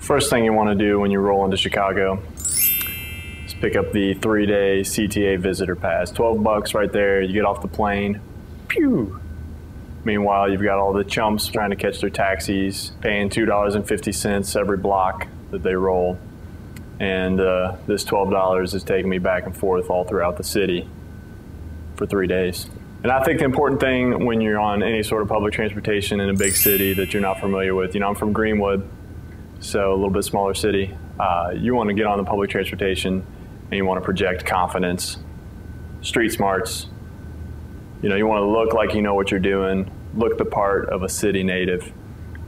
First thing you want to do when you roll into Chicago is pick up the 3-day CTA visitor pass. 12 bucks right there. You get off the plane. Pew! Meanwhile, you've got all the chumps trying to catch their taxis, paying $2.50 every block that they roll. And this $12 is taking me back and forth all throughout the city for 3 days. And I think the important thing when you're on any sort of public transportation in a big city that you're not familiar with, you know, I'm from Greenwood, so a little bit smaller city. You want to get on the public transportation and you want to project confidence, street smarts. You know, you want to look like you know what you're doing, look the part of a city native.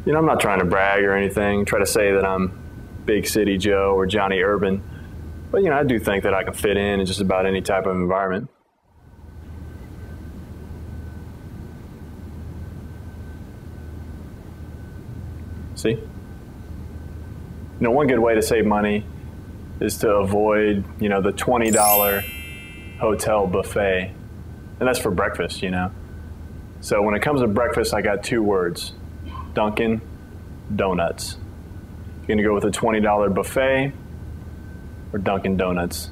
You know, I'm not trying to brag or anything, try to say that I'm Big City Joe or Johnny Urban, but you know, I do think that I can fit in just about any type of environment. See? You know, one good way to save money is to avoid, you know, the $20 hotel buffet. And that's for breakfast, you know. So when it comes to breakfast, I got 2 words: Dunkin' Donuts. You're gonna go with a $20 buffet or Dunkin' Donuts.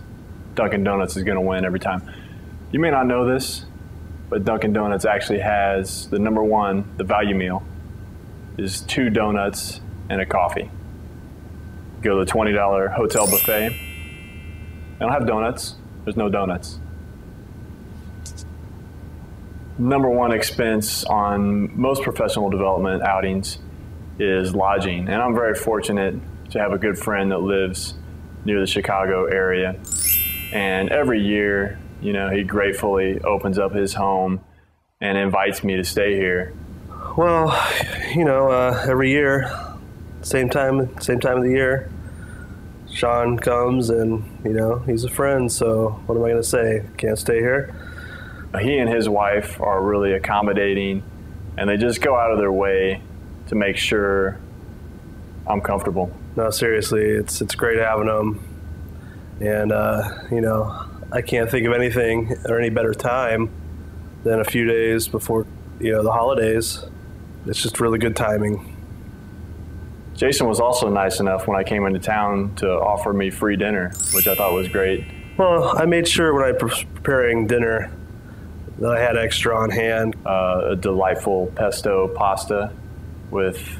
Dunkin' Donuts is gonna win every time. You may not know this, but Dunkin' Donuts actually has the #1, the value meal, is 2 donuts and a coffee. Go to the $20 hotel buffet. They don't have donuts. There's no donuts. #1 expense on most professional development outings is lodging. And I'm very fortunate to have a good friend that lives near the Chicago area. And every year, you know, he gratefully opens up his home and invites me to stay here. Well, you know, every year, same time of the year, Sean comes and, you know, he's a friend, so what am I going to say? Can't stay here? He and his wife are really accommodating, and they just go out of their way to make sure I'm comfortable. No, seriously, it's great having them. And, you know, I can't think of anything or any better time than a few days before, you know, the holidays. It's just really good timing. Jason was also nice enough when I came into town to offer me free dinner, which I thought was great. Well, I made sure when I was preparing dinner that I had extra on hand. A delightful pesto pasta with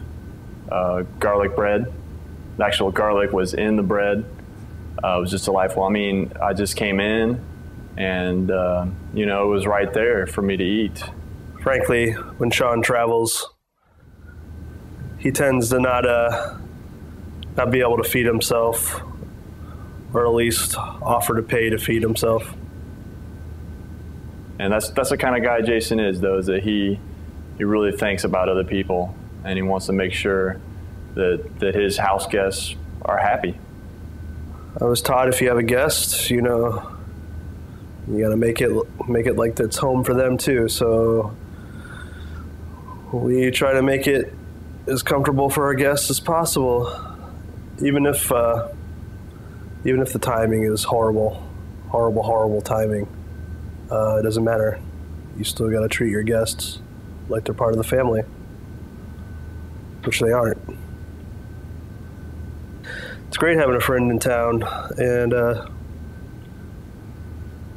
garlic bread. The actual garlic was in the bread. It was just delightful. I mean, I just came in and, you know, it was right there for me to eat. Frankly, when Sean travels, he tends to not be able to feed himself, or at least offer to pay to feed himself. And that's the kind of guy Jason is, though, is that he really thinks about other people, and he wants to make sure that his house guests are happy. I was taught if you have a guest, you know, you gotta make it like it's home for them too. So we try to make it as comfortable for our guests as possible, even if the timing is horrible timing. It doesn't matter. You still got to treat your guests like they're part of the family, which they aren't. It's great having a friend in town, and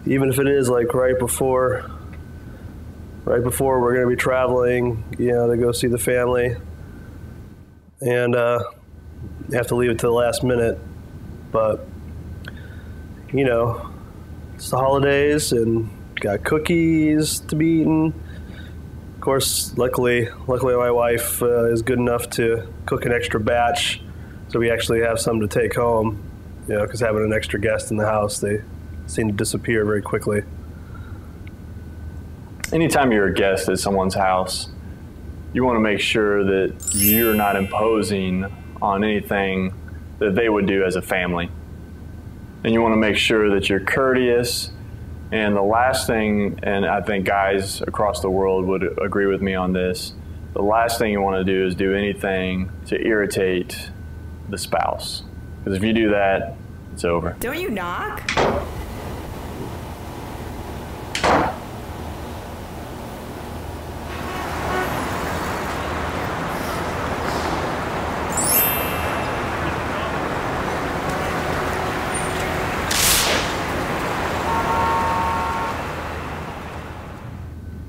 even if it is like right before we're going to be traveling, you know, to go see the family, and you have to leave it to the last minute, but you know, it's the holidays and got cookies to be eaten. Of course, luckily my wife is good enough to cook an extra batch, so we actually have some to take home, you know, because having an extra guest in the house, they seem to disappear very quickly. Anytime you're a guest at someone's house, you want to make sure that you're not imposing on anything that they would do as a family. And you want to make sure that you're courteous. And the last thing, and I think guys across the world would agree with me on this, the last thing you want to do is do anything to irritate the spouse. Because if you do that, it's over. Don't you knock?